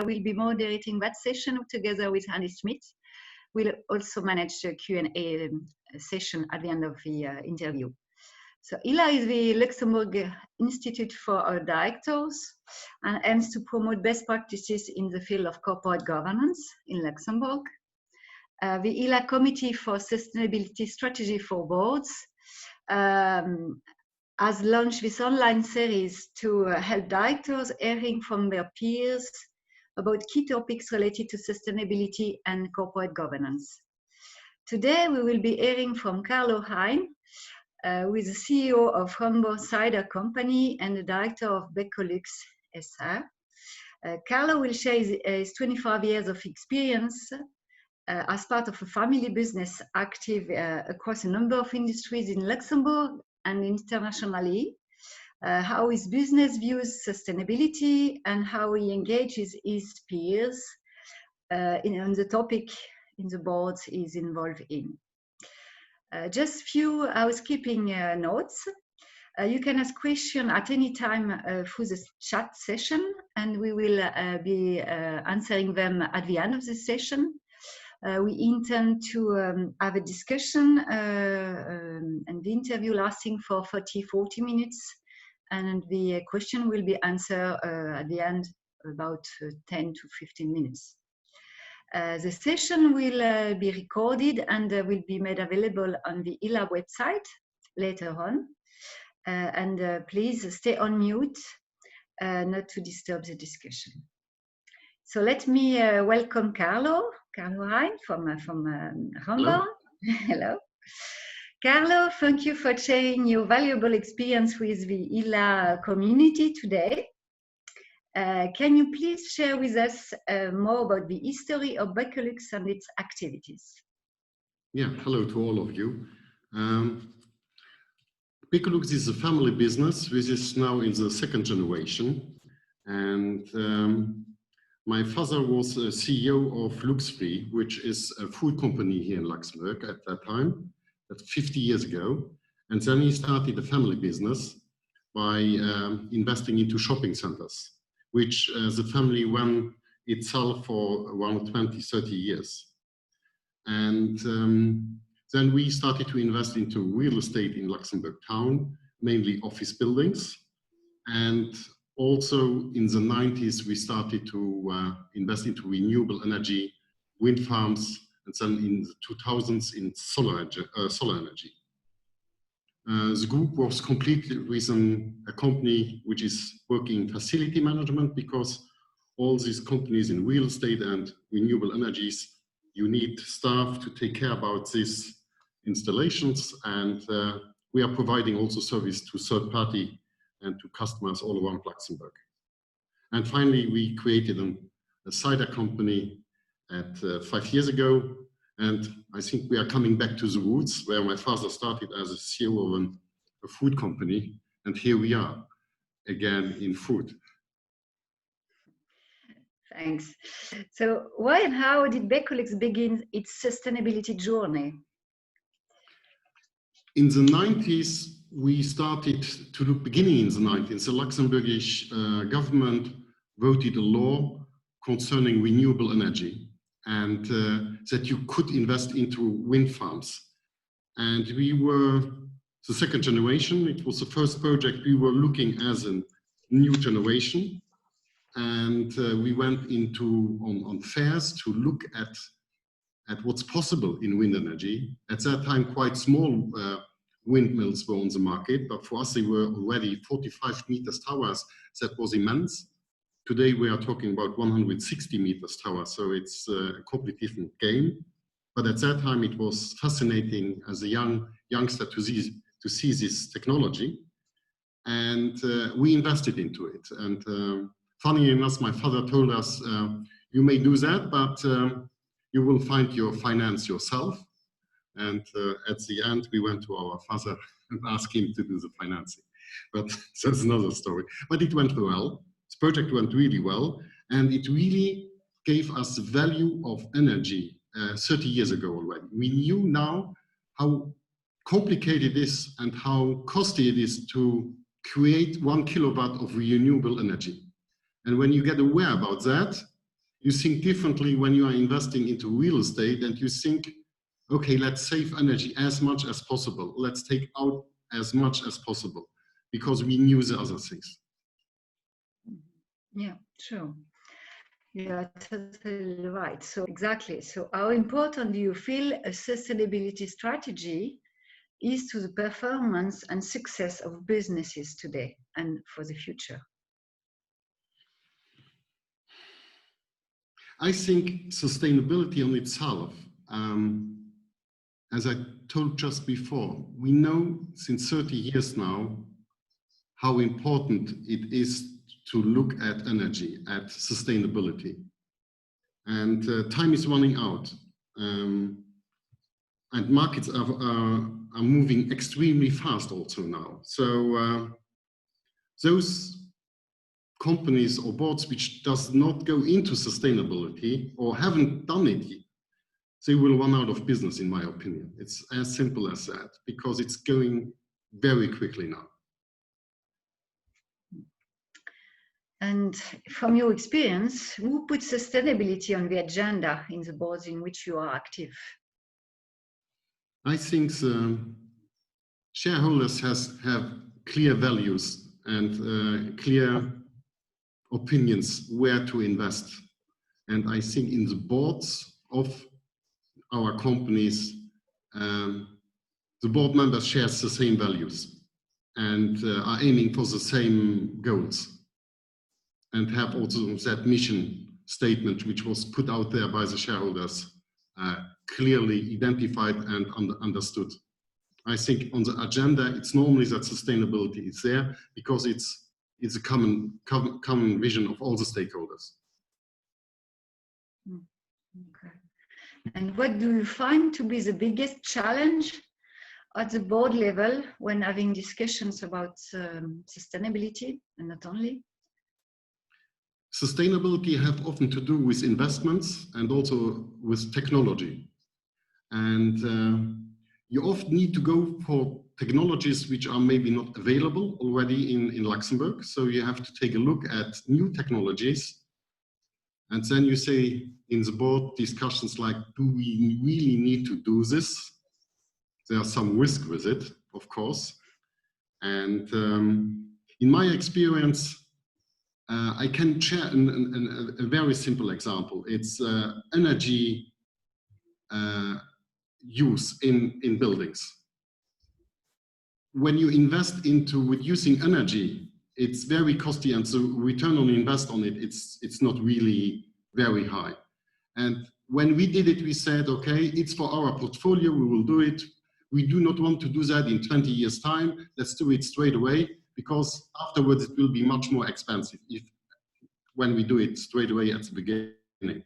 will be moderating that session together with Schmidt. We'll also manage the Q&A session at the end of the interview. So ILA is the Luxembourg Institute for our Directors and aims to promote best practices in the field of corporate governance in Luxembourg. The ILA Committee for Sustainability Strategy for Boards has launched this online series to help directors hearing from their peers about key topics related to sustainability and corporate governance. Today, we will be hearing from Carlo Hein, who is the CEO of Ramborn cider company and the director of Becolux SA. Carlo will share his 25 years of experience as part of a family business active across a number of industries in Luxembourg and internationally, how his business views sustainability and how he engages his peers on the topic in the boards he's involved in. Just few housekeeping notes. You can ask questions at any time through the chat session, and we will be answering them at the end of the session. We intend to have a discussion and the interview lasting for 30-40 minutes, and the question will be answered at the end about 10 to 15 minutes. The session will be recorded and will be made available on the ILA website later on. Please stay on mute not to disturb the discussion. So let me welcome Carlo Hein from Ramborn. Hello. Carlo, thank you for sharing your valuable experience with the ILA community today. Can you please share with us more about the history of Becolux and its activities? Yeah, hello to all of you. Becolux is a family business which is now in the second generation, and my father was a CEO of Luxfree, which is a food company here in Luxembourg at that time, that's 50 years ago. And then he started a family business by investing into shopping centers, which the family ran itself for around 20-30 years. And then we started to invest into real estate in Luxembourg town, mainly office buildings. And also in the 90s, we started to invest into renewable energy, wind farms, and then in the 2000s in solar energy. The group was completely with a company which is working in facility management, because all these companies in real estate and renewable energies, you need staff to take care about these installations, and we are providing also service to third party and to customers all around Luxembourg. And finally, we created a cider company at 5 years ago, and I think we are coming back to the roots where my father started as a CEO of a food company, and here we are again in food. Thanks. So why and how did Becolux begin its sustainability journey? In the 90s, we started to look, beginning in the 90s, the Luxembourgish government voted a law concerning renewable energy, and that you could invest into wind farms. And we were the second generation. It was the first project we were looking as a new generation. And we went into on fairs to look at what's possible in wind energy. At that time, quite small windmills were on the market, but for us they were already 45 meters towers. That was immense. Today we are talking about 160 meters towers, so it's a completely different game. But at that time it was fascinating as a youngster to see this technology, and we invested into it. And funny enough, my father told us, you may do that, but you will find your finance yourself. And at the end, we went to our father and asked him to do the financing. But that's another story. But it went well. This project went really well. And it really gave us the value of energy 30 years ago already. We knew now how complicated it is and how costly it is to create 1 kilowatt of renewable energy. And when you get aware about that, You think differently when you are investing into real estate, and you think, okay, let's save energy as much as possible. Let's take out as much as possible, because we knew the other things. Yeah, true. You're totally right. So exactly. So how important do you feel a sustainability strategy is to the performance and success of businesses today and for the future? I think sustainability on itself, as I told just before, we know since 30 years now how important it is to look at energy, at sustainability. And time is running out. And markets are moving extremely fast also now. So those companies or boards which does not go into sustainability or haven't done it yet, they will run out of business, in my opinion. It's as simple as that, because it's going very quickly now. And from your experience, who puts sustainability on the agenda in the boards in which you are active? I think shareholders have clear values and clear opinions where to invest. And I think in the boards of our companies, the board members share the same values and are aiming for the same goals, and have also that mission statement, which was put out there by the shareholders, clearly identified and understood. I think on the agenda, it's normally that sustainability is there because it's a common vision of all the stakeholders. Okay. And what do you find to be the biggest challenge at the board level when having discussions about sustainability, and not only? Sustainability have often to do with investments and also with technology. And you often need to go for technologies which are maybe not available already in Luxembourg. So you have to take a look at new technologies. And then you say in the board discussions like, do we really need to do this? There's some risk with it, of course. And in my experience, I can share a very simple example. It's energy use in buildings. When you invest into reducing energy, it's very costly, and so return on invest on it, it's not really very high. And when we did it, we said, okay, it's for our portfolio, we will do it. We do not want to do that in 20 years' time. Let's do it straight away, because afterwards it will be much more expensive when we do it straight away at the beginning.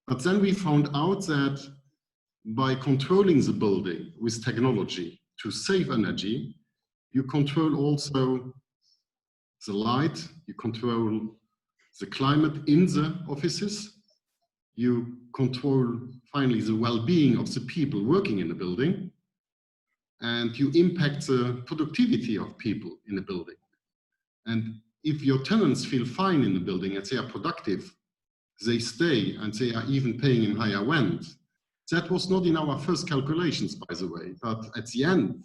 But then we found out that by controlling the building with technology to save energy, you control also the light, you control the climate in the offices, you control finally the well-being of the people working in the building, and you impact the productivity of people in the building. And if your tenants feel fine in the building and they are productive, they stay and they are even paying in higher rent. That was not in our first calculations, by the way, but at the end,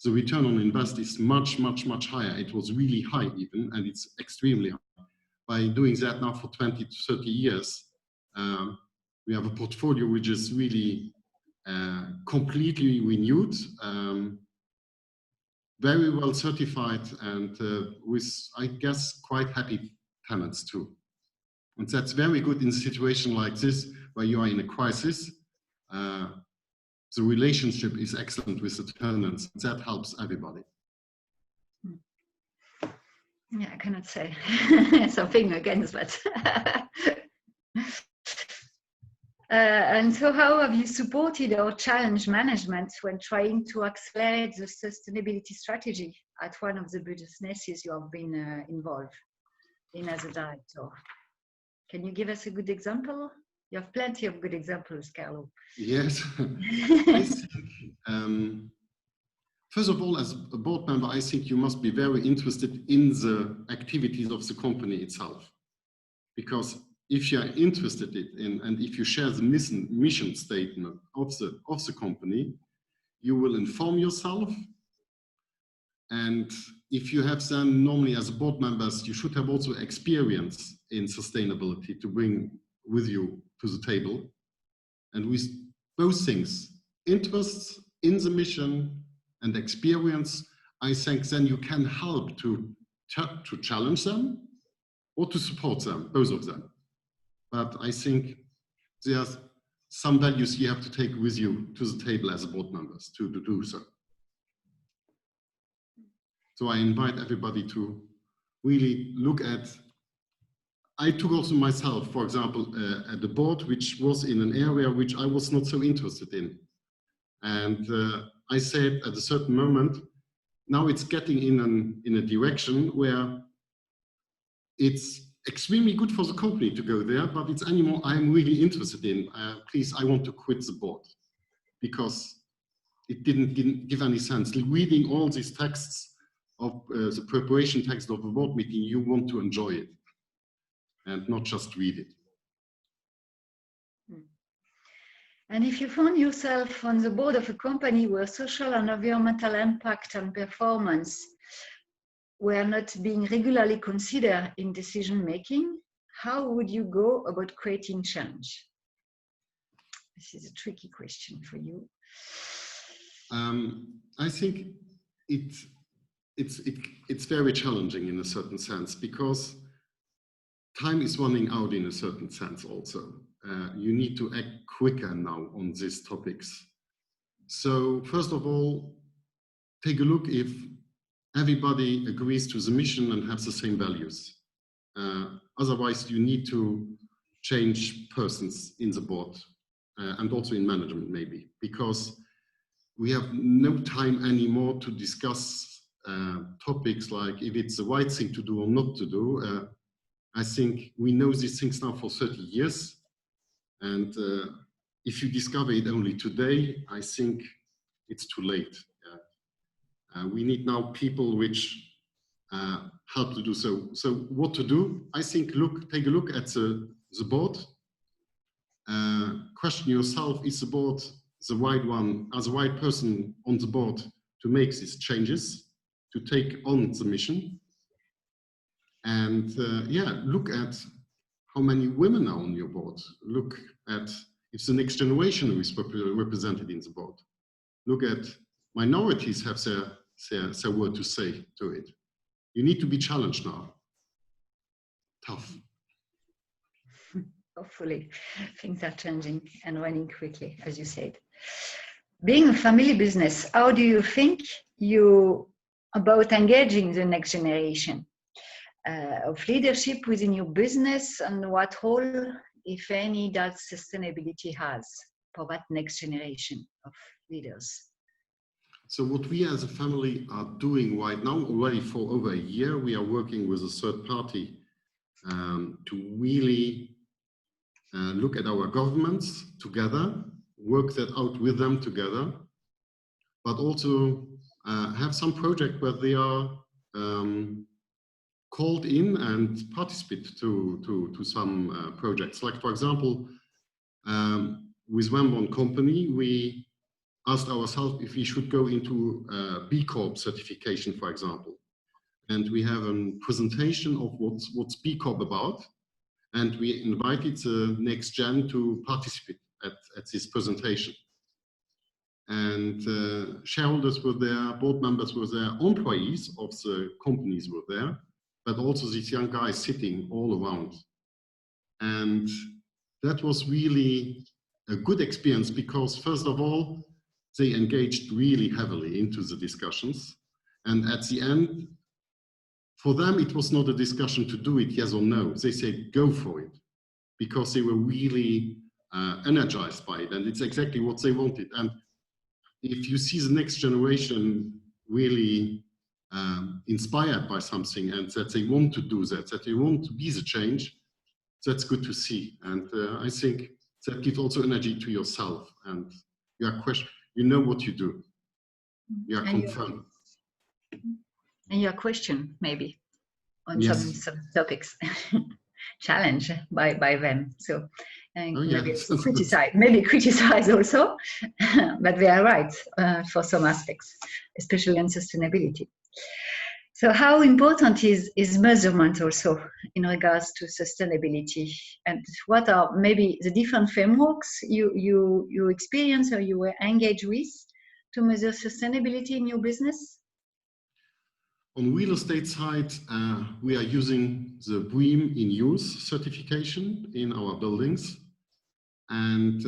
the return on invest is much, much, much higher. It was really high even, and it's extremely high. By doing that now for 20 to 30 years, we have a portfolio which is really completely renewed, very well certified, and with, I guess, quite happy tenants too. And that's very good in a situation like this, where you are in a crisis. The relationship is excellent with the tenants. That helps everybody. Yeah, I cannot say something against that. And so how have you supported or challenged management when trying to accelerate the sustainability strategy at one of the businesses you have been involved in as a director? Can you give us a good example? You have plenty of good examples, Carlo. Yes. I think, first of all, as a board member, I think you must be very interested in the activities of the company itself. Because if you are interested in, and if you share the mission statement of the company, you will inform yourself. And if you have then, normally as board members, you should have also experience in sustainability to bring with you to the table. And with both things, interests in the mission and experience, I think then you can help to challenge them or to support them, both of them. But I think there's some values you have to take with you to the table as board members to do so. So I invite everybody to really look at, I took also myself, for example, at the board, which was in an area which I was not so interested in. And I said at a certain moment, now it's getting in a direction where it's extremely good for the company to go there, but it's animal I'm really interested in. Please, I want to quit the board because it didn't give any sense. Reading all these texts of the preparation text of a board meeting, you want to enjoy it and not just read it. And if you found yourself on the board of a company where social and environmental impact and performance were not being regularly considered in decision making, how would you go about creating change? This is a tricky question for you. I think it's very challenging in a certain sense because time is running out in a certain sense also. You need to act quicker now on these topics. So first of all, take a look if everybody agrees to the mission and has the same values. Otherwise, you need to change persons in the board and also in management maybe, because we have no time anymore to discuss topics like if it's the right thing to do or not to do. I think we know these things now for 30 years. And if you discover it only today, I think it's too late. We need now people which help to do so. So what to do? I think take a look at the board. Question yourself, is the board the right one, as the right person on the board to make these changes, to take on the mission? And yeah, look at how many women are on your board. Look at if the next generation is represented in the board. Look at minorities have their word to say to it. You need to be challenged now. Tough. Hopefully, things are changing and running quickly, as you said. Being a family business, how do you think about engaging the next generation of leadership within your business, and what role, if any, that sustainability has for that next generation of leaders? So what we as a family are doing right now, already for over a year, we are working with a third party to really look at our governments together, work that out with them together, but also have some project where they are called in and participate to some projects. Like, for example, with Ramborn company, we asked ourselves if we should go into B Corp certification, for example. And we have a presentation of what's B Corp about. And we invited the next gen to participate at this presentation. And shareholders were there, board members were there, employees of the companies were there, but also these young guys sitting all around. And that was really a good experience because, first of all, they engaged really heavily into the discussions. And at the end, for them, it was not a discussion to do it yes or no. They said, go for it, because they were really energized by it. And it's exactly what they wanted. And if you see the next generation really inspired by something and that they want to do that they want to be the change, that's good to see. And I think that gives also energy to yourself. And you know what you do. You are confirmed. And your question, maybe, on yes. some topics. challenged by them. So and maybe yes. also criticize also, but they are right for some aspects, especially on sustainability. So how important is measurement also in regards to sustainability, and what are maybe the different frameworks you experience or you were engaged with to measure sustainability in your business? On real estate side, we are using the BREEAM in use certification in our buildings. And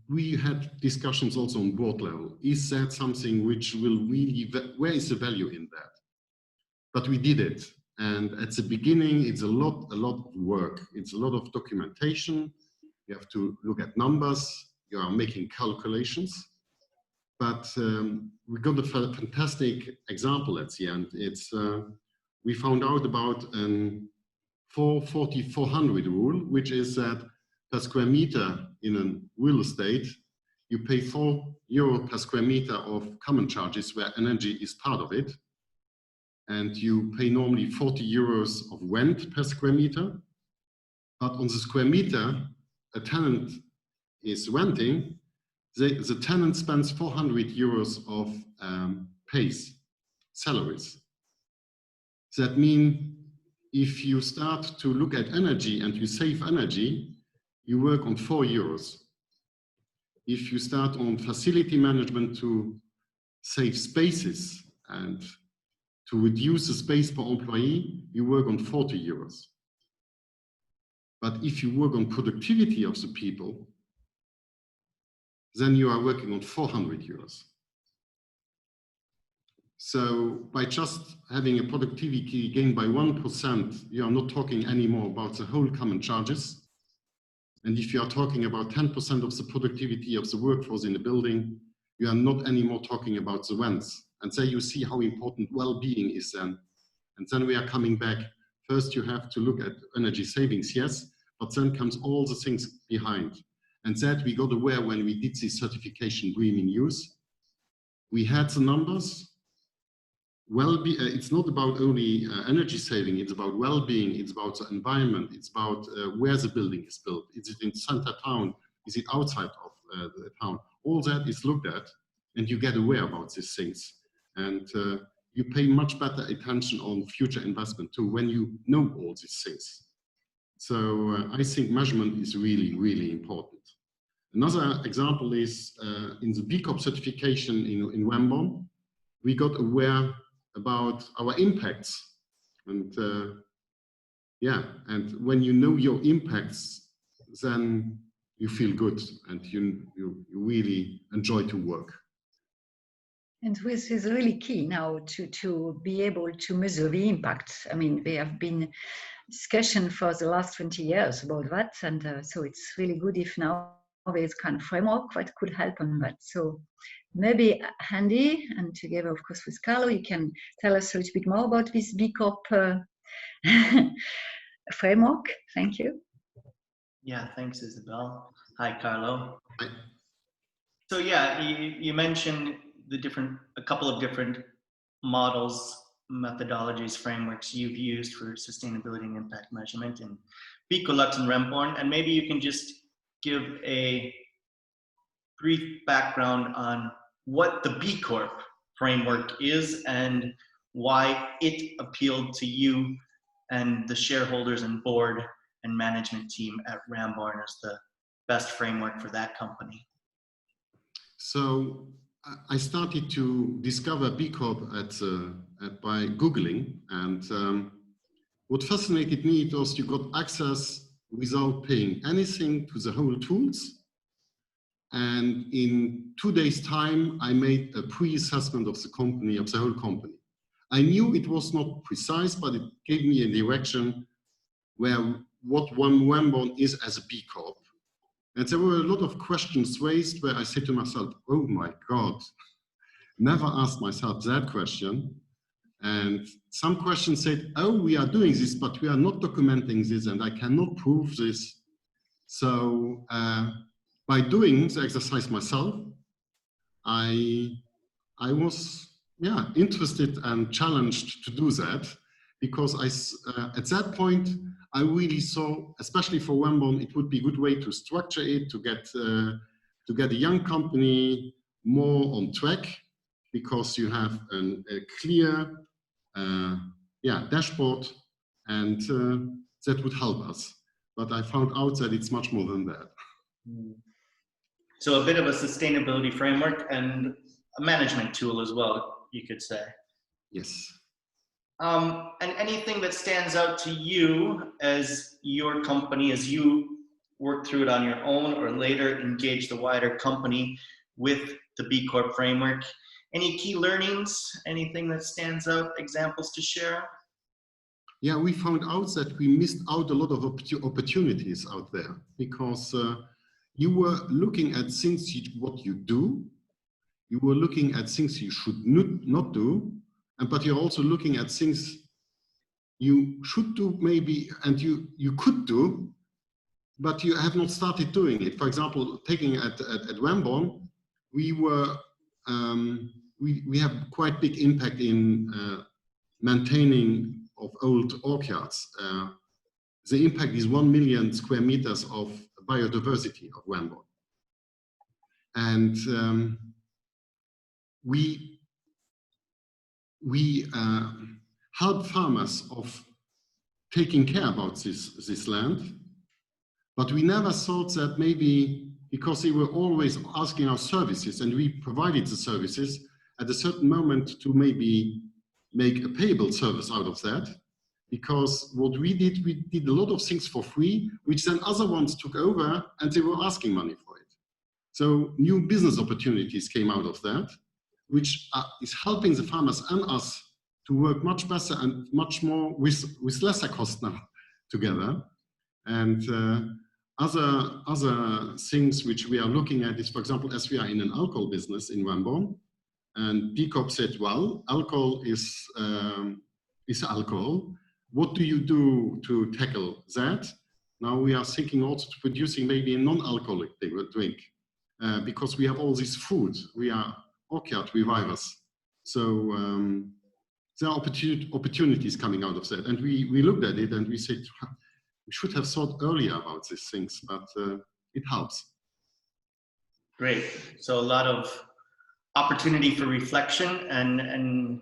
we had discussions also on board level. Is that something which will really, where is the value in that? But we did it. And at the beginning, it's a lot of work. It's a lot of documentation. You have to look at numbers. You are making calculations. But we got a fantastic example at the end. It's we found out about a 440-400 rule, which is that per square meter in a real estate, you pay €4 per square meter of common charges where energy is part of it. And you pay normally €40 of rent per square meter. But on the square meter a tenant is renting, the tenant spends €400 of salaries. That means if you start to look at energy and you save energy, you work on €4. If you start on facility management to save spaces and to reduce the space per employee, you work on €40. But if you work on productivity of the people, then you are working on €400. So by just having a productivity gain by 1%, you are not talking anymore about the whole common charges. And if you are talking about 10% of the productivity of the workforce in the building, you are not anymore talking about the rents. And there you see how important well-being is then. And then we are coming back. First, you have to look at energy savings, yes, but then comes all the things behind. And that we got aware when we did this certification BREEAM in use. We had the numbers. It's not about only energy saving, it's about well-being, it's about the environment, it's about where the building is built. Is it in center town? Is it outside of the town? All that is looked at, and you get aware about these things. And you pay much better attention on future investment too when you know all these things. So I think measurement is really, really important. Another example is in the B Corp certification in Ramborn, we got aware about our impacts. And and when you know your impacts, then you feel good and you really enjoy to work. And this is really key now to be able to measure the impact. I mean, there have been discussion for the last 20 years about that. And so it's really good if now there's kind of framework that could help on that. So maybe Andy, and together, of course, with Carlo, you can tell us a little bit more about this B Corp framework. Thank you. Yeah, thanks, Isabelle. Hi, Carlo. Hi. So yeah, you mentioned a couple of different models, methodologies, frameworks you've used for sustainability and impact measurement in Lux and Ramborn, and maybe you can just give a brief background on what the B Corp framework is and why it appealed to you and the shareholders and board and management team at Ramborn as the best framework for that company. So I started to discover B Corp by Googling, and what fascinated me was you got access without paying anything to the whole tools. And in 2 days' time, I made a pre-assessment of the company, of the whole company. I knew it was not precise, but it gave me a direction what Ramborn is as a B Corp. And there were a lot of questions raised where I said to myself, oh my God, never asked myself that question. And some questions said, oh, we are doing this, but we are not documenting this, and I cannot prove this. So by doing the exercise myself, I was interested and challenged to do that. because at that point, I really saw, especially for Ramborn, it would be a good way to structure it, to get a young company more on track, because you have a clear dashboard, and that would help us. But I found out that it's much more than that. So a bit of a sustainability framework and a management tool as well, you could say. Yes. And anything that stands out to you as your company, as you work through it on your own or later engage the wider company with the B Corp framework? Any key learnings, anything that stands out, examples to share? Yeah, we found out that we missed out a lot of opportunities out there, because you were looking at things, what you do, you were looking at things you should not do, but you're also looking at things you should do maybe, and you could do, but you have not started doing it. For example, taking at Ramborn, we have quite big impact in maintaining of old orchards. The impact is 1 million square meters of biodiversity of Ramborn. And we help farmers of taking care about this land, but we never thought that maybe, because they were always asking our services and we provided the services, at a certain moment to maybe make a payable service out of that. Because what we did a lot of things for free, which then other ones took over and they were asking money for it. So new business opportunities came out of that, which is helping the farmers and us to work much better and much more with lesser cost now together. And other things which we are looking at is, for example, as we are in an alcohol business in Ramborn, and B Corp said, well, alcohol is alcohol. What do you do to tackle that? Now we are thinking also to producing maybe a non-alcoholic drink, because we have all this food. We are orchard revivers. So there are opportunities coming out of that. And we looked at it and we said, we should have thought earlier about these things, but it helps. Great. So a lot of opportunity for reflection and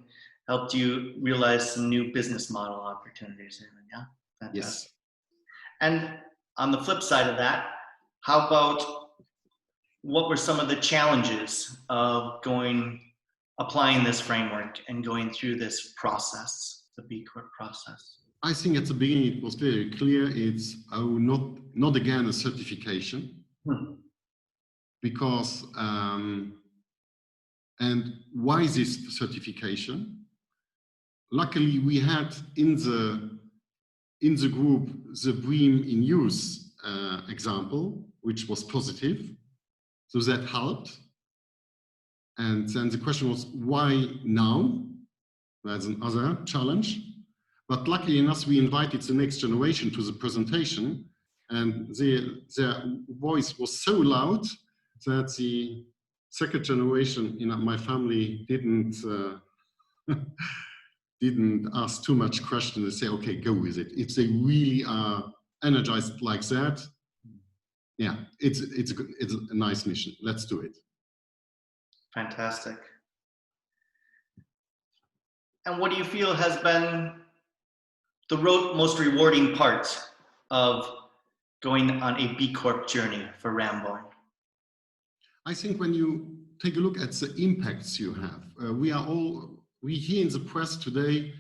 helped you realize some new business model opportunities. Yeah. Fantastic. Yes. And on the flip side of that, how about what were some of the challenges of applying this framework and going through this process, the B Corp process? I think at the beginning it was very clear. It's not again a certification, because and why this certification? Luckily, we had in the group the BREEAM in use example, which was positive, so that helped. And then the question was, why now? That's another challenge. But luckily enough, we invited the next generation to the presentation, and their voice was so loud that the second generation in my family didn't ask too much questions and say, okay, go with it. If they really are energized like that, yeah, it's a nice mission. Let's do it. Fantastic. And what do you feel has been the most rewarding part of going on a B Corp journey for Ramborn? I think when you take a look at the impacts you have, we hear in the press today,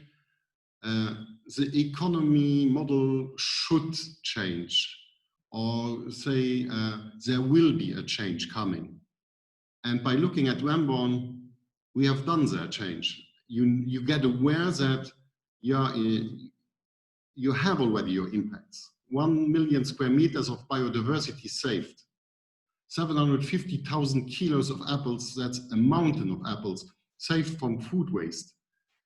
the economy model should change, or say there will be a change coming. And by looking at Ramborn, we have done that change. You get aware that you have already your impacts. 1 million square meters of biodiversity saved. 750,000 kilos of apples, that's a mountain of apples, saved from food waste.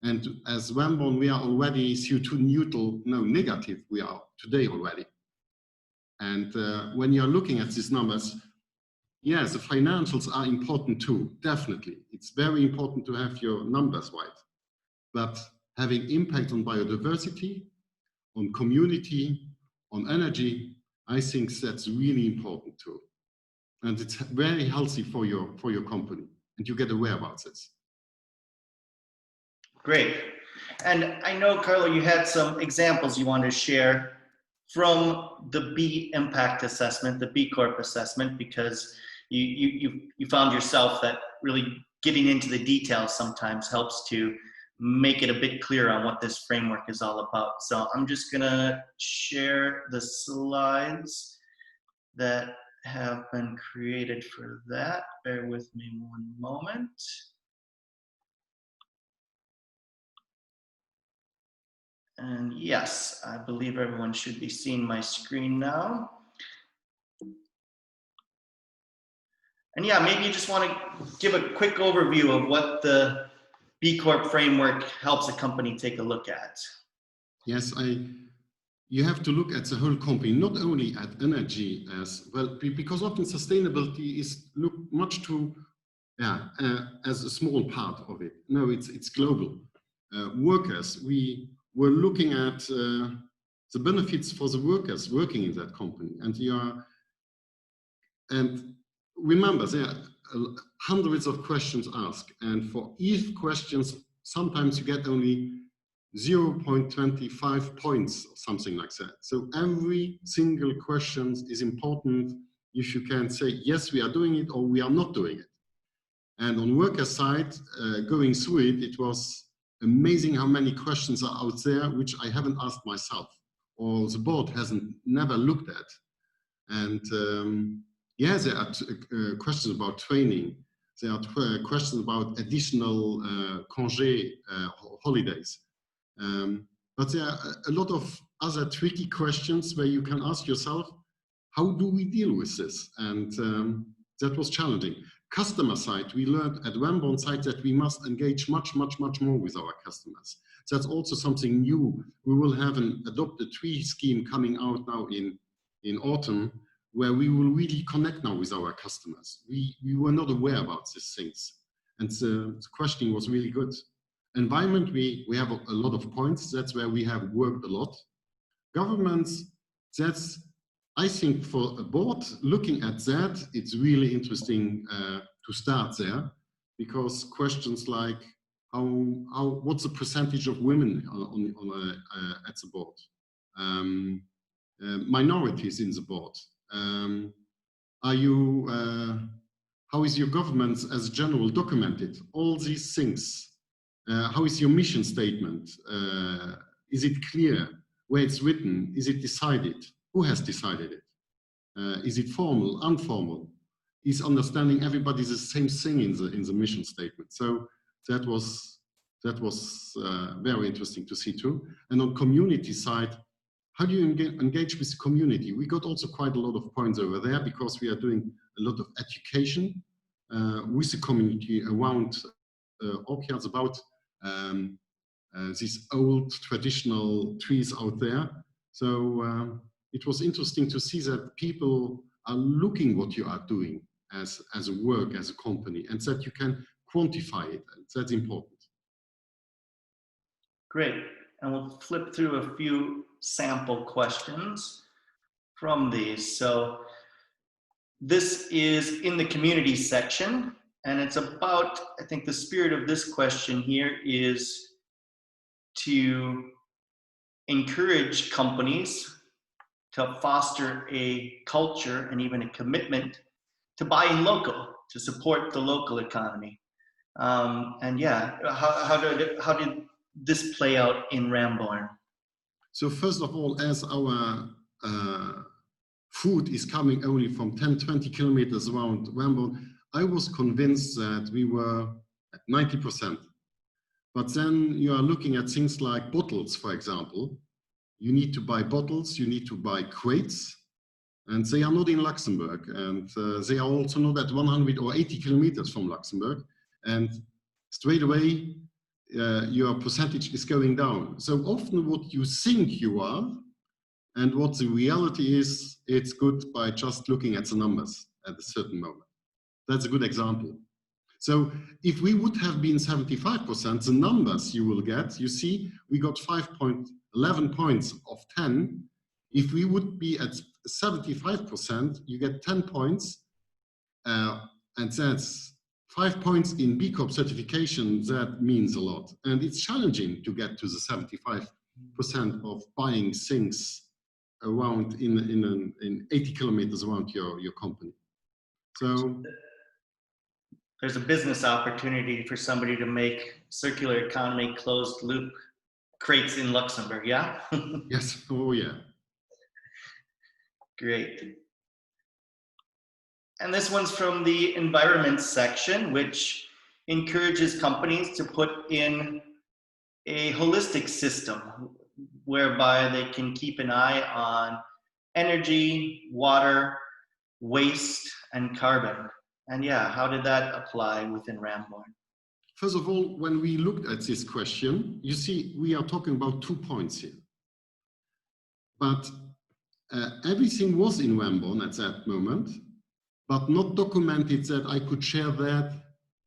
And as Ramborn, we are already CO2 neutral, no, negative, we are today already. And when you're looking at these numbers, yes, the financials are important too, definitely. It's very important to have your numbers right. But having impact on biodiversity, on community, on energy, I think that's really important too. And it's very healthy for your company, and you get aware about this. Great. And I know, Carlo, you had some examples you want to share from the B impact assessment, the B Corp assessment, because you found yourself that really getting into the details sometimes helps to make it a bit clearer on what this framework is all about. So I'm just gonna share the slides that have been created for that. Bear with me one moment. And yes, I believe everyone should be seeing my screen now. And yeah, maybe you just want to give a quick overview of what the B Corp framework helps a company take a look at. Yes, you have to look at the whole company, not only at energy as well, because often sustainability is looked much too, as a small part of it. No, it's global. Workers, we were looking at the benefits for the workers working in that company, and remember, there are hundreds of questions asked, and for each questions, sometimes you get only 0.25 points or something like that. So every single question is important if you can say, yes, we are doing it, or we are not doing it. And on worker side, going through it, it was amazing how many questions are out there, which I haven't asked myself, or the board hasn't never looked at. And yeah, there are questions about training. There are questions about additional congé holidays. But there are a lot of other tricky questions where you can ask yourself, how do we deal with this? And that was challenging. Customer side, we learned at Ramborn side that we must engage much more with our customers. That's also something new. We will have an adopted tree scheme coming out now in autumn, where we will really connect now with our customers. We were not aware about these things. And the questioning was really good. Environment, we have a lot of points. That's where we have worked a lot. Governments, that's, I think for a board looking at that, it's really interesting to start there, because questions like what's the percentage of women at the board? Minorities in the board. How is your government as general documented? All these things. How is your mission statement? Is it clear where it's written? Is it decided? Who has decided it? Is it formal, informal? Is understanding everybody the same thing in the mission statement? So that was very interesting to see too. And on community side, how do you engage with the community? We got also quite a lot of points over there, because we are doing a lot of education with the community around orchards about these old traditional trees out there. So it was interesting to see that people are looking what you are doing as a work, as a company, and that you can quantify it. That's important. Great. And we'll flip through a few sample questions from these. So this is in the community section, and it's about, I think the spirit of this question here is to encourage companies to foster a culture and even a commitment to buying local, to support the local economy. And yeah, how did this play out in Ramborn? So first of all, as our food is coming only from 10-20 kilometers around Ramborn, I was convinced that we were at 90%. But then you are looking at things like bottles, for example. You need to buy bottles, you need to buy crates, and they are not in Luxembourg, and they are also not at 100 or 80 kilometers from Luxembourg, and straight away your percentage is going down. So often what you think you are and what the reality is, it's good by just looking at the numbers at a certain moment. That's a good example. So if we would have been 75%, the numbers you will get, you see, we got 5.11 points of 10. If we would be at 75%, you get 10 points, and that's 5 points in B Corp certification. That means a lot. And it's challenging to get to the 75% of buying things around in 80 kilometers around your company. So there's a business opportunity for somebody to make circular economy closed loop crates in Luxembourg, yeah? Yes, oh yeah. Great. And this one's from the environment section, which encourages companies to put in a holistic system whereby they can keep an eye on energy, water, waste, and carbon. And yeah, how did that apply within Ramborn? First of all, when we looked at this question, you see, we are talking about 2 points here. But everything was in Ramborn at that moment, but not documented that I could share that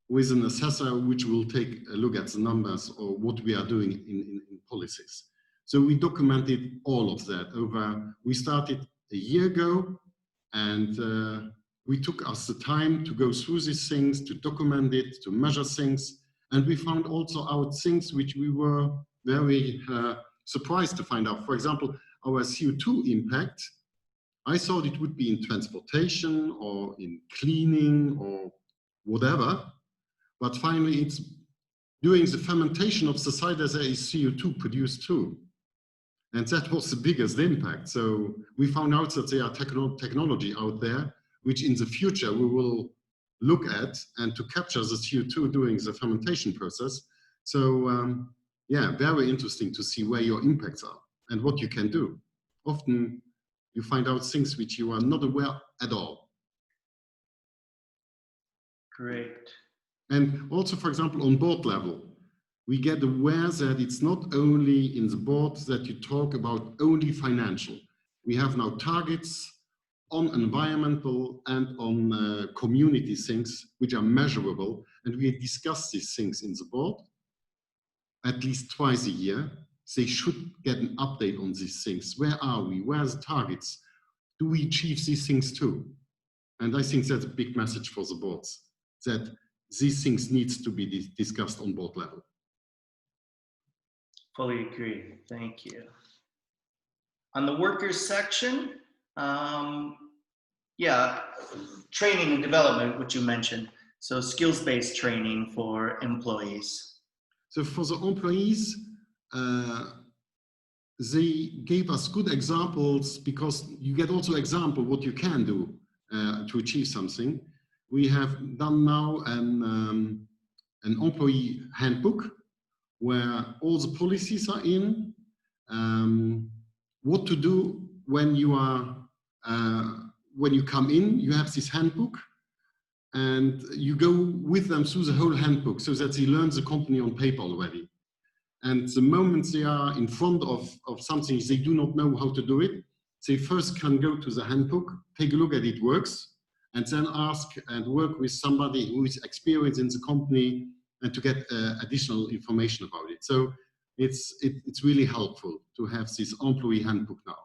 with an assessor, which will take a look at the numbers or what we are doing in policies. So we documented all of that we started a year ago, and we took us the time to go through these things, to document it, to measure things. And we found also out things which we were very surprised to find out. For example, our CO2 impact, I thought it would be in transportation or in cleaning or whatever. But finally, it's during the fermentation of the cider, there is CO2 produced too. And that was the biggest impact. So we found out that there are technology out there, which in the future we will look at and to capture the CO2 during the fermentation process. So yeah, very interesting to see where your impacts are and what you can do. Often you find out things which you are not aware at all. Great. And also, for example, on board level, we get aware that it's not only in the board that you talk about only financial. We have now targets on environmental and on community things which are measurable, and we discuss these things in the board at least twice a year. They should get an update on these things. Where are we? Where are the targets? Do we achieve these things too? And I think that's a big message for the boards, that these things needs to be discussed on board level. Fully agree. Thank you. On the workers section, yeah, training and development, which you mentioned. So skills-based training for employees. So for the employees, they gave us good examples, because you get also example what you can do to achieve something. We have done now an employee handbook where all the policies are in, what to do when you are when you come in. You have this handbook, and you go with them through the whole handbook so that they learn the company on paper already. And the moment they are in front of something, they do not know how to do it, they first can go to the handbook, take a look at it works, and then ask and work with somebody who is experienced in the company and to get additional information about it. So it's really helpful to have this employee handbook now.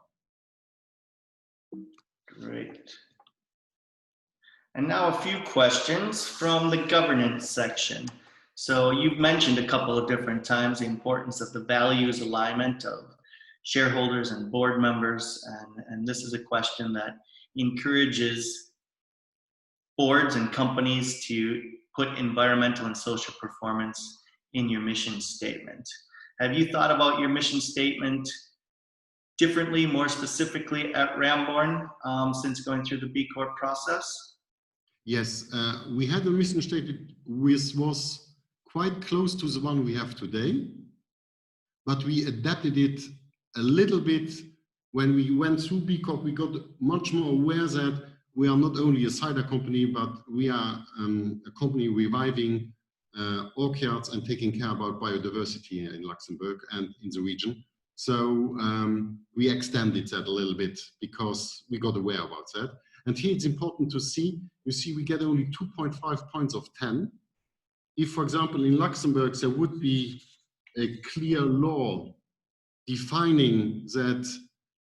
Great. And now a few questions from the governance section. So you've mentioned a couple of different times the importance of the values alignment of shareholders and board members. And this is a question that encourages boards and companies to put environmental and social performance in your mission statement. Have you thought about your mission statement differently, more specifically at Ramborn since going through the B Corp process? Yes, we had a mission statement which was quite close to the one we have today, but we adapted it a little bit. When we went through B Corp, we got much more aware that we are not only a cider company, but we are a company reviving orchards and taking care about biodiversity in Luxembourg and in the region. So we extended that a little bit because we got aware about that. And here it's important to see, you see we get only 2.5 points of 10. if, for example, in Luxembourg, there would be a clear law defining that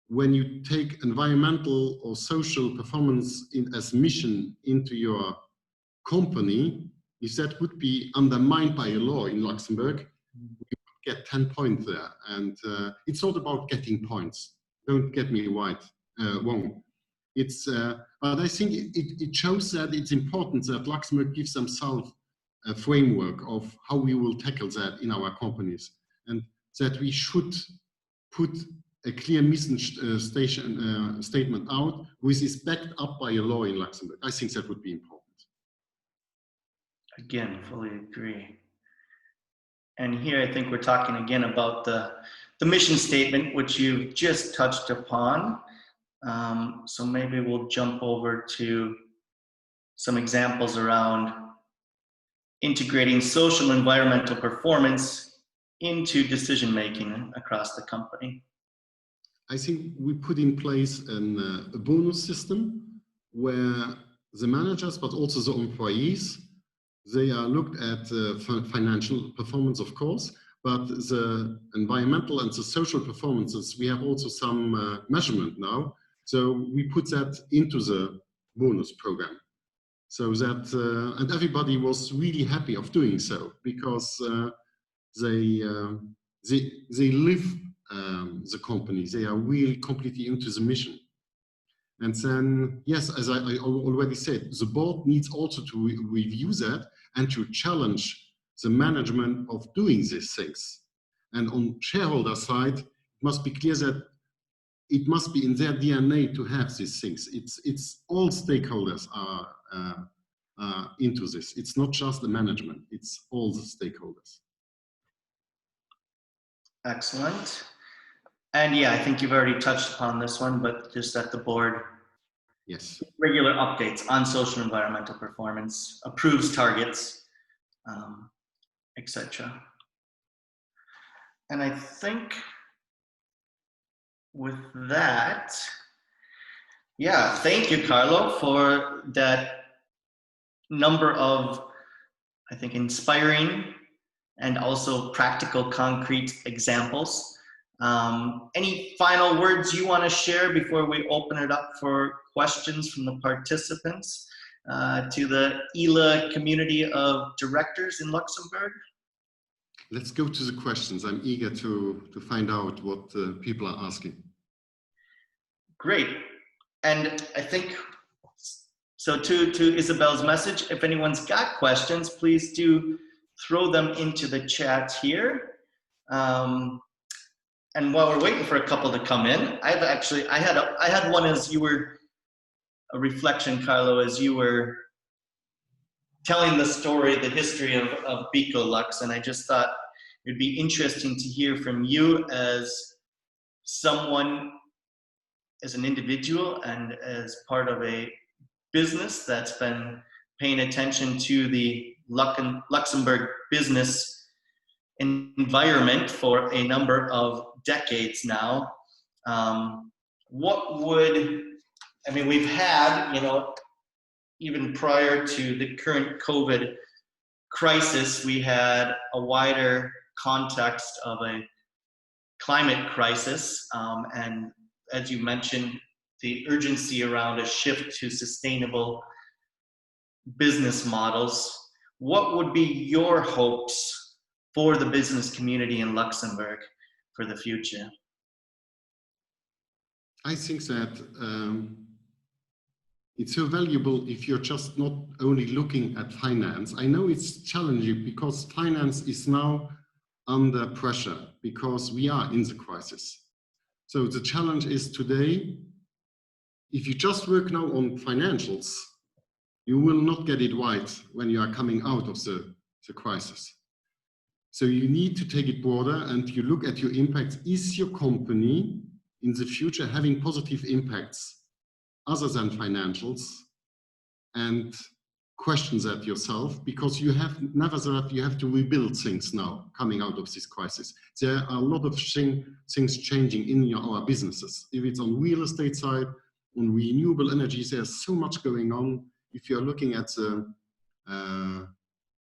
when you take environmental or social performance as mission into your company, if that would be undermined by a law in Luxembourg, you would get 10 points there. And it's not about getting points. Don't get me wrong. It's, but I think it shows that it's important that Luxembourg gives themselves a framework of how we will tackle that in our companies, and that we should put a clear mission statement out, which is backed up by a law in Luxembourg. I think that would be important. Again, fully agree. And here I think we're talking again about the mission statement, which you've just touched upon. So maybe we'll jump over to some examples around integrating social and environmental performance into decision-making across the company. I think we put in place a bonus system where the managers, but also the employees, they are looked at financial performance, of course, but the environmental and the social performances, we have also some measurement now. So we put that into the bonus program. So that, and everybody was really happy of doing so, because they live the company. They are really completely into the mission. And then, yes, as I already said, the board needs also to review that and to challenge the management of doing these things. And on shareholder side, it must be clear that it must be in their DNA to have these things. It's all stakeholders are into this. It's not just the management, it's all the stakeholders. Excellent. And yeah, I think you've already touched upon this one, but just that the board, yes, regular updates on social and environmental performance, approves targets, etc. And I think with that, yeah, thank you, Carlo, for that number of, I think, inspiring and also practical, concrete examples. Any final words you want to share before we open it up for questions from the participants to the ILA community of directors in Luxembourg? Let's go to the questions. I'm eager to find out what people are asking. Great. And I think, so to Isabelle's message, if anyone's got questions, please do throw them into the chat here. And while we're waiting for a couple to come in, I had one as you were, a reflection, Carlo, as you were telling the story, the history of Bicolux, and I just thought it'd be interesting to hear from you as someone, as an individual and as part of a business that's been paying attention to the Luxembourg business environment for a number of decades now. We've had, even prior to the current COVID crisis, we had a wider context of a climate crisis. And as you mentioned, the urgency around a shift to sustainable business models. What would be your hopes for the business community in Luxembourg for the future? I think that it's so valuable if you're just not only looking at finance. I know it's challenging because finance is now under pressure because we are in the crisis. So the challenge is today, if you just work now on financials, you will not get it right when you are coming out of the crisis. So you need to take it broader and you look at your impacts. Is your company in the future having positive impacts other than financials? And question that yourself, because you have to rebuild things now coming out of this crisis. There are a lot of things changing in our businesses. If it's on real estate side, on renewable energies, there's so much going on. If you're looking at the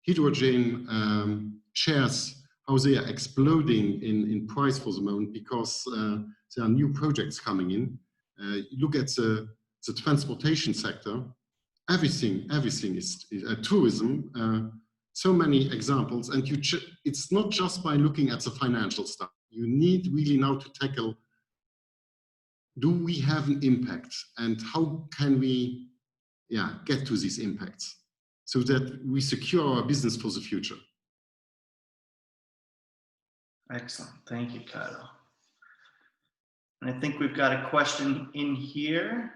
hydrogen shares, how they are exploding in price for the moment because there are new projects coming in. Look at the transportation sector. Everything is tourism. So many examples, and it's not just by looking at the financial stuff. You need really now to tackle, do we have an impact, and how can we get to these impacts so that we secure our business for the future. Excellent, thank you, Carlo. And I think we've got a question in here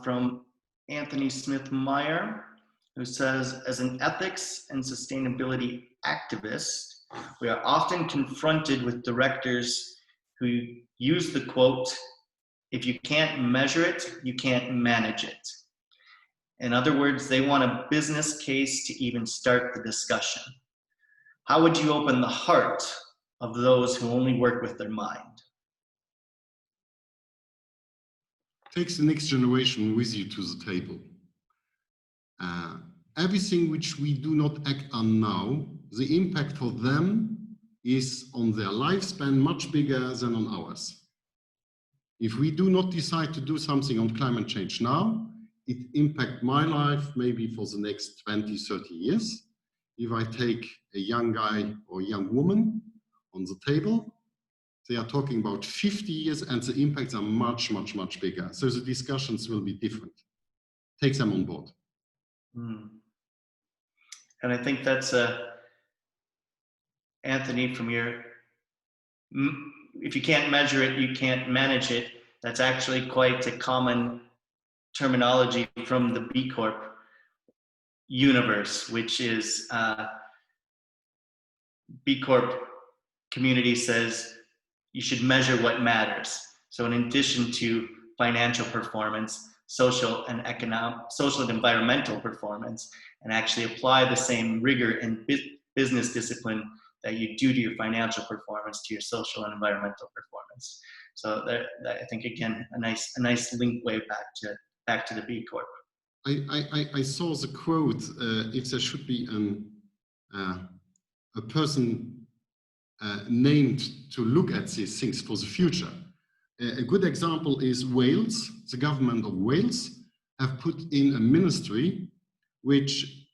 from Anthony Smith-Meyer, who says, as an ethics and sustainability activist, we are often confronted with directors who use the quote, if you can't measure it, you can't manage it. In other words, they want a business case to even start the discussion. How would you open the heart of those who only work with their mind? Takes the next generation with you to the table. Everything which we do not act on now, the impact for them is on their lifespan much bigger than on ours. If we do not decide to do something on climate change now, it impacts my life maybe for the next 20, 30 years. If I take a young guy or young woman on the table, they are talking about 50 years and the impacts are much, much, much bigger. So the discussions will be different. Take them on board. And I think that's Anthony, from your, if you can't measure it, you can't manage it. That's actually quite a common terminology from the B Corp universe, which is B Corp community says you should measure what matters. So in addition to financial performance, social and environmental performance, and actually apply the same rigor and business discipline that you do to your financial performance to your social and environmental performance. So that I think, again, a nice link way back to the B Corp. I saw the quote, if there should be a person named to look at these things for the future. A good example is Wales. The government of Wales have put in a ministry which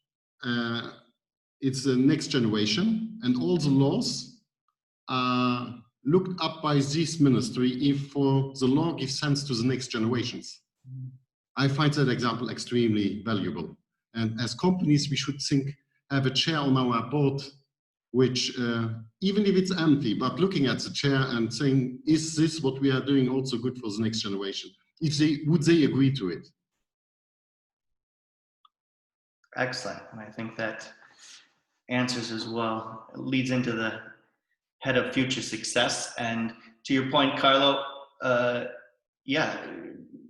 it's the next generation, and all the laws are looked up by this ministry if the law gives sense to the next generations. I find that example extremely valuable. And as companies, we should have a chair on our board which, even if it's empty, but looking at the chair and saying, is this what we are doing also good for the next generation? Would they agree to it? Excellent, and I think that answers as well. It leads into the head of future success. And to your point, Carlo,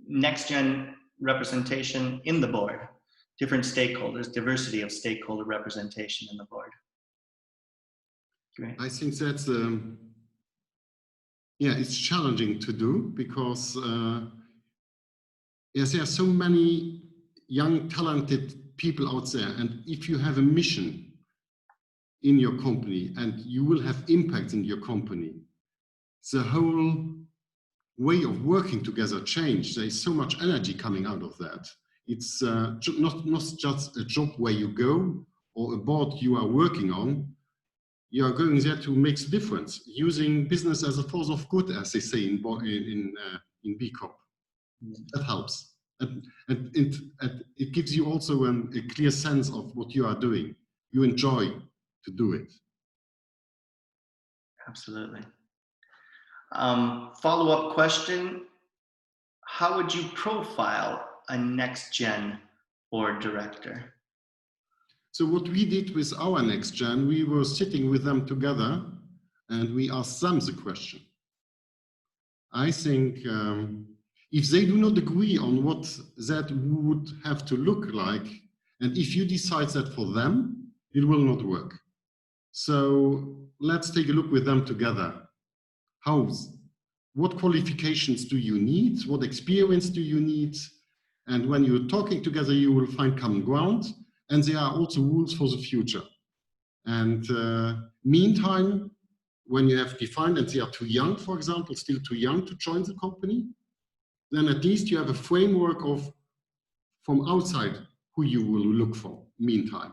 next gen representation in the board, different stakeholders, diversity of stakeholder representation in the board. Great. I think that's it's challenging to do because there are so many young talented people out there, and if you have a mission in your company and you will have impact in your company, the whole way of working together change. There is so much energy coming out of that. It's not just a job where you go or a board you are working on. You are going there to make a difference, using business as a force of good, as they say in B Corp. That helps. And it gives you also a clear sense of what you are doing. You enjoy to do it. Absolutely. Follow-up question. How would you profile a next-gen board director? So what we did with our next gen, we were sitting with them together and we asked them the question. I think if they do not agree on what that would have to look like, and if you decide that for them, it will not work. So let's take a look with them together. What qualifications do you need? What experience do you need? And when you're talking together, you will find common ground. and there are also rules for the future. And meantime, when you have defined and they are too young, for example, still too young to join the company, then at least you have a framework of from outside who you will look for meantime.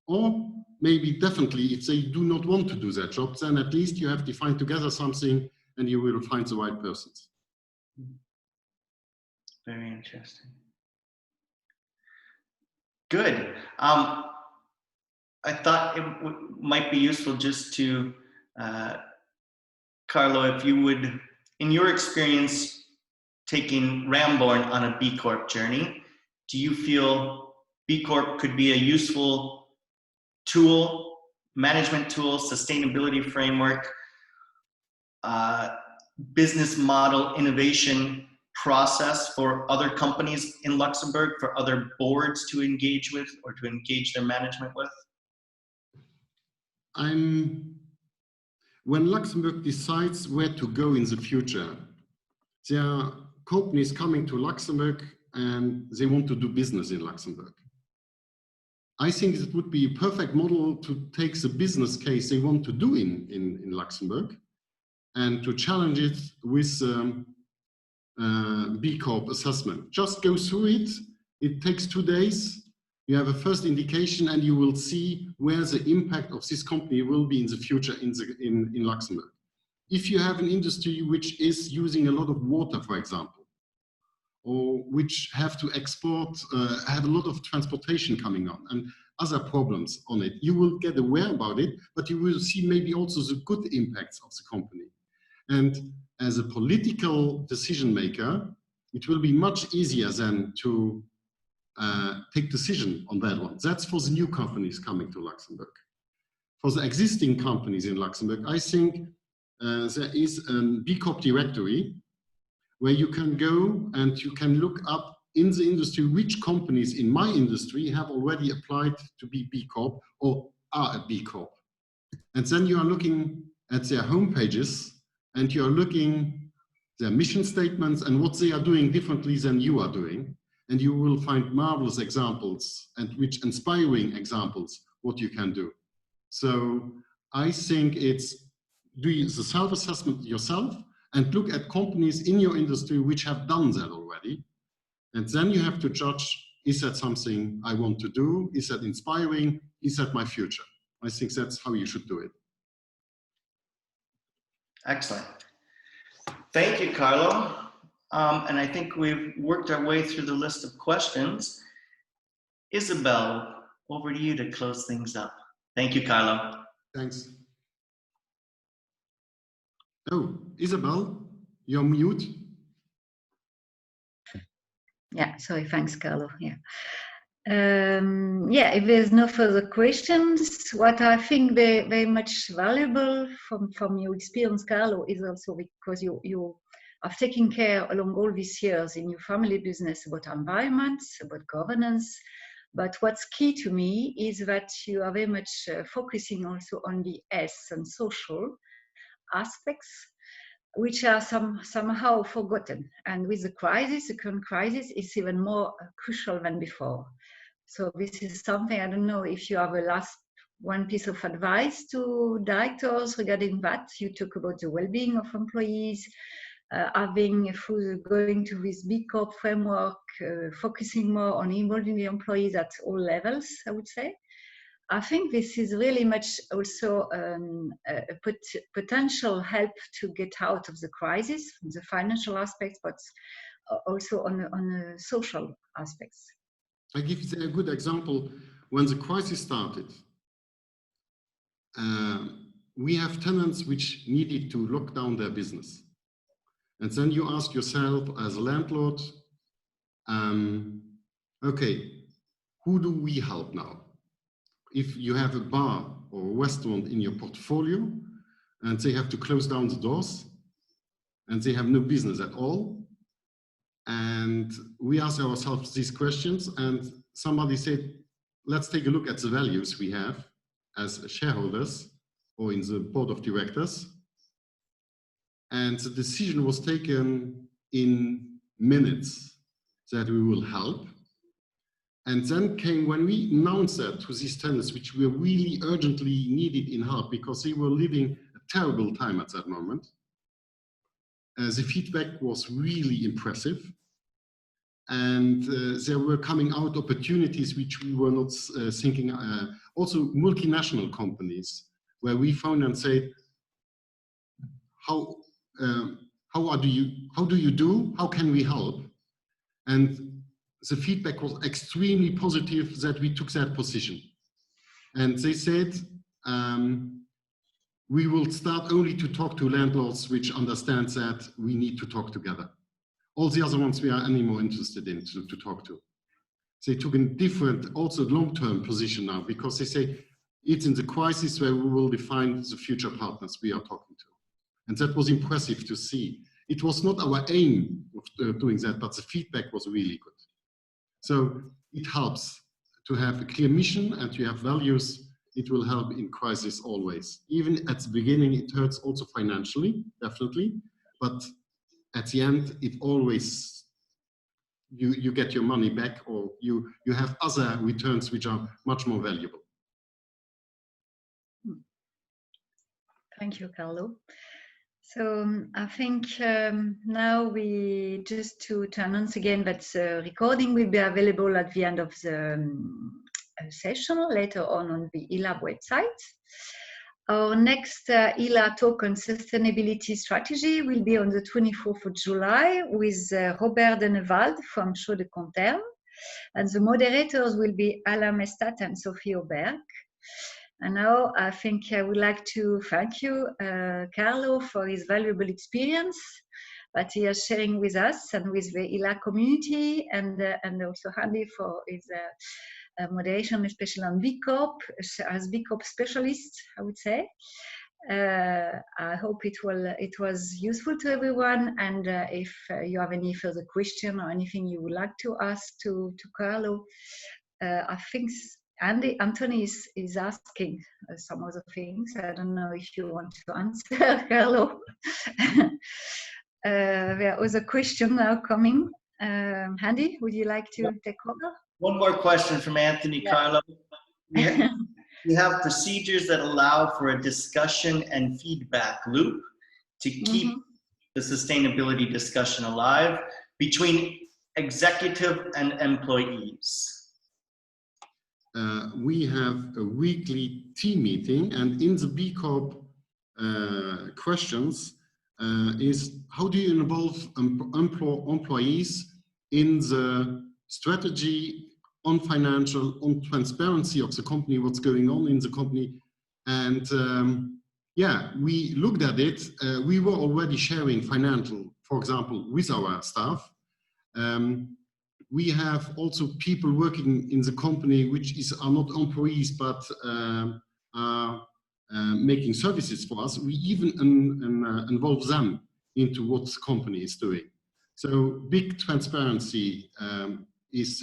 Or maybe definitely if they do not want to do their job, then at least you have defined together something and you will find the right persons. Very interesting. Good. I thought it might be useful just to, Carlo, if you would, in your experience taking Ramborn on a B Corp journey, do you feel B Corp could be a useful tool, management tool, sustainability framework, business model innovation process for other companies in Luxembourg, for other boards to engage with or to engage their management with? When Luxembourg decides where to go in the future, there are companies coming to Luxembourg and they want to do business in Luxembourg. I think it would be a perfect model to take the business case they want to do in Luxembourg and to challenge it with B Corp assessment. Just go through it. It takes 2 days. You have a first indication and you will see where the impact of this company will be in the future in Luxembourg. If you have an industry which is using a lot of water, for example, or which have to export, have a lot of transportation coming on and other problems on it, you will get aware about it, but you will see maybe also the good impacts of the company. And as a political decision maker, it will be much easier than to take decision on that one. That's for the new companies coming to Luxembourg. For the existing companies in Luxembourg, I think there is a B Corp directory where you can go and you can look up in the industry which companies in my industry have already applied to be B Corp or are a B Corp. And then you are looking at their homepages and you are looking their mission statements and what they are doing differently than you are doing. And you will find marvelous examples and which inspiring examples what you can do. So I think it's do the self-assessment yourself and look at companies in your industry which have done that already. And then you have to judge, is that something I want to do? Is that inspiring? Is that my future? I think that's how you should do it. Excellent. Thank you, Carlo. And I think we've worked our way through the list of questions. Isabelle, over to you to close things up. Thank you, Carlo. Thanks. Oh, Isabelle, you're mute. Yeah, sorry, thanks, Carlo. Yeah. Yeah, if there's no further questions, what I think very much valuable from your experience, Carlo, is also because you have taken care along all these years in your family business about environment, about governance. But what's key to me is that you are very much focusing also on the S and social aspects, which are somehow forgotten. And with the crisis, the current crisis is even more crucial than before. So this is something, I don't know if you have a last one piece of advice to directors regarding that. You talk about the well-being of employees, going to this B Corp framework, focusing more on involving the employees at all levels, I would say. I think this is really much also a potential help to get out of the crisis, from the financial aspects, but also on the social aspects. I give you a good example. When the crisis started, we have tenants which needed to lock down their business. And then you ask yourself as a landlord, okay, who do we help now? If you have a bar or a restaurant in your portfolio and they have to close down the doors and they have no business at all, and we ask ourselves these questions and somebody said, let's take a look at the values we have as shareholders or in the board of directors. And the decision was taken in minutes that we will help. And then came when we announced that to these tenants, which were really urgently needed in help because they were living a terrible time at that moment. The feedback was really impressive. And there were coming out opportunities which we were not thinking. Also multinational companies where we found and said, how do you do? How can we help? And the feedback was extremely positive that we took that position. And they said, we will start only to talk to landlords which understand that we need to talk together. All the other ones we are any more interested in to talk to. They took a different, also long-term position now because they say it's in the crisis where we will define the future partners we are talking to. And that was impressive to see. It was not our aim of doing that, but the feedback was really good. So it helps to have a clear mission and to have values. It will help in crisis always. Even at the beginning, it hurts also financially, definitely. But at the end, it always, you get your money back or you have other returns which are much more valuable. Thank you, Carlo. So I think now we just to announce again that the recording will be available at the end of the session later on the ILA website. Our next ILA talk on sustainability strategy will be on the 24th of July with Robert Denevald from Chaux de Conterne. And the moderators will be Alain Mestat and Sophie Auberg. And now I think I would like to thank you, Carlo, for his valuable experience that he is sharing with us and with the ILA community, and also Andy for his moderation, especially on B Corp, as B Corp specialist, I would say. I hope it was useful to everyone, and if you have any further question or anything you would like to ask to Carlo, I think Anthony is asking some other things. I don't know if you want to answer, Carlo. There are other questions now coming. Andy, would you like to take over? One more question from Anthony. Yeah. Carlo. We have procedures that allow for a discussion and feedback loop to keep the sustainability discussion alive between executive and employees. We have a weekly team meeting, and in the B Corp questions is how do you involve employees in the strategy on financial, on transparency of the company, what's going on in the company. And yeah, we looked at it. We were already sharing financial, for example, with our staff. We have also people working in the company which are not employees but are making services for us. We even involve them into what the company is doing. So big transparency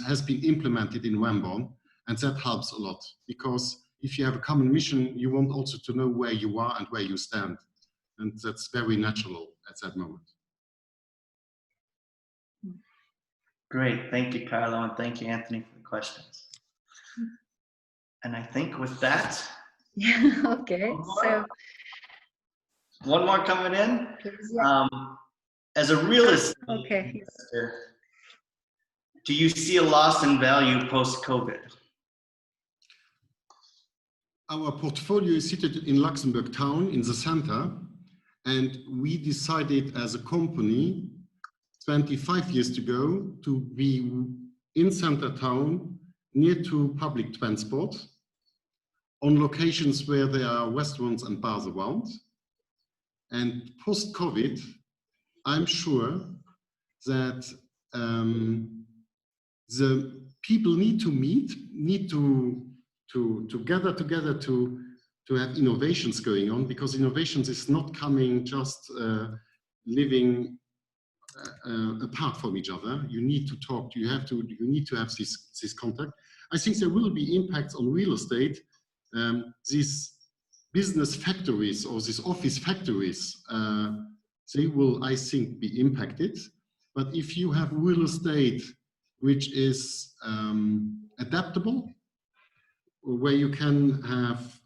has been implemented in Ramborn, and that helps a lot, because if you have a common mission, you want also to know where you are and where you stand, and that's very natural at that moment. Great, thank you, Carlo, and thank you, Anthony, for the questions. And I think with that, okay, so one more coming in. As a real estate investor, do you see a loss in value post-COVID? Our portfolio is situated in Luxembourg town in the center, and we decided as a company 25 years ago to be in center town, near to public transport, on locations where there are restaurants and bars around. And post-COVID, I'm sure that the people need to meet, need to gather together to have innovations going on, because innovations is not coming just living apart from each other. You need to talk, you need to have this contact. I think there will be impacts on real estate. These business factories or these office factories, they will, I think, be impacted. But if you have real estate which is adaptable, where you can have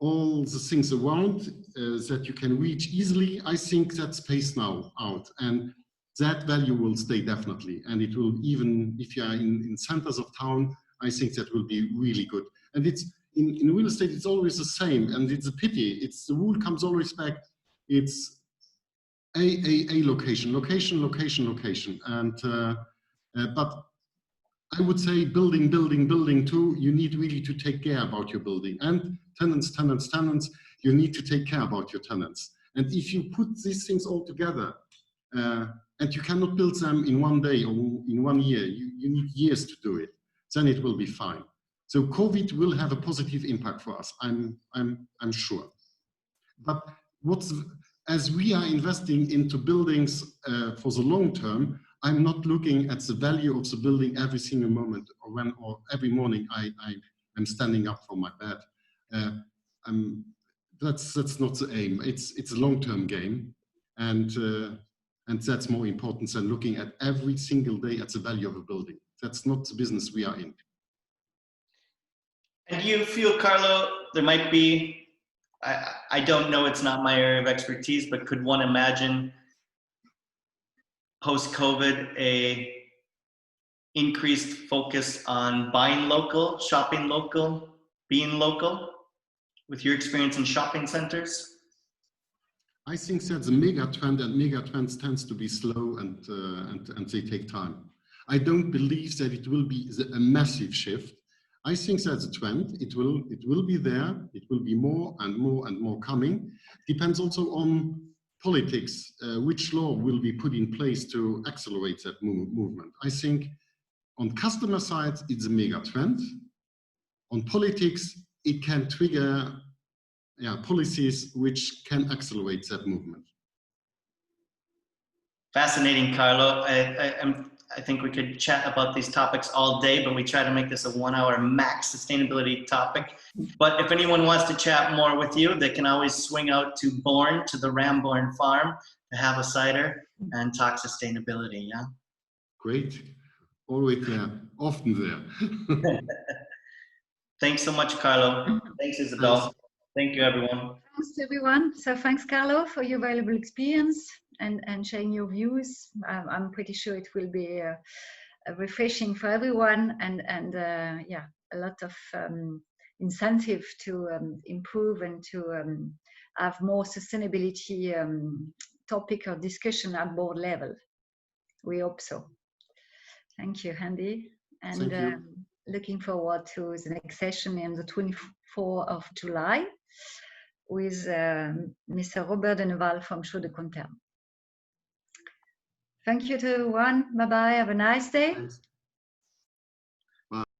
all the things around that you can reach easily. I think that space now out, and that value will stay definitely. And it will, even if you are in centers of town, I think that will be really good. And it's in real estate, it's always the same, and it's a pity. It's the rule comes always back. It's a location, and but I would say building too. You need really to take care about your building, and tenants. You need to take care about your tenants. And if you put these things all together, and you cannot build them in one day or in 1 year, you need years to do it. Then it will be fine. So COVID will have a positive impact for us. I'm sure. But as we are investing into buildings for the long term, I'm not looking at the value of the building every single moment, or every morning I'm standing up from my bed. That's not the aim. It's a long-term game, and that's more important than looking at every single day at the value of a building. That's not the business we are in. And do you feel, Carlo, there might be, I don't know, it's not my area of expertise, but could one imagine post-COVID a increased focus on buying local, shopping local, being local, with your experience in shopping centers? I think that's a mega trend, and mega trends tends to be slow, and they take time. I don't believe that it will be a massive shift. I think that's a trend. It will be there. It will be more and more coming. Depends also on politics, which law will be put in place to accelerate that movement. I think on customer side, it's a mega trend. On politics, it can trigger policies which can accelerate that movement. Fascinating, Carlo. I think we could chat about these topics all day, but we try to make this a 1 hour max sustainability topic. But if anyone wants to chat more with you, they can always swing out to Born, to the Ramborn farm, to have a cider and talk sustainability, yeah? Great. Always there, often there. Thanks so much, Carlo. Thanks, Isabelle. Thanks. Thank you, everyone. Thanks, everyone. So thanks, Carlo, for your valuable experience and sharing your views. I'm pretty sure it will be refreshing for everyone, and yeah, a lot of incentive to improve and to have more sustainability topic or discussion at board level. We hope so. Thank you, Andy. And looking forward to the next session on the 24th of July with Mr. Robert de Neval from Chaux de Contern. Thank you to everyone. Bye-bye. Have a nice day. Thanks.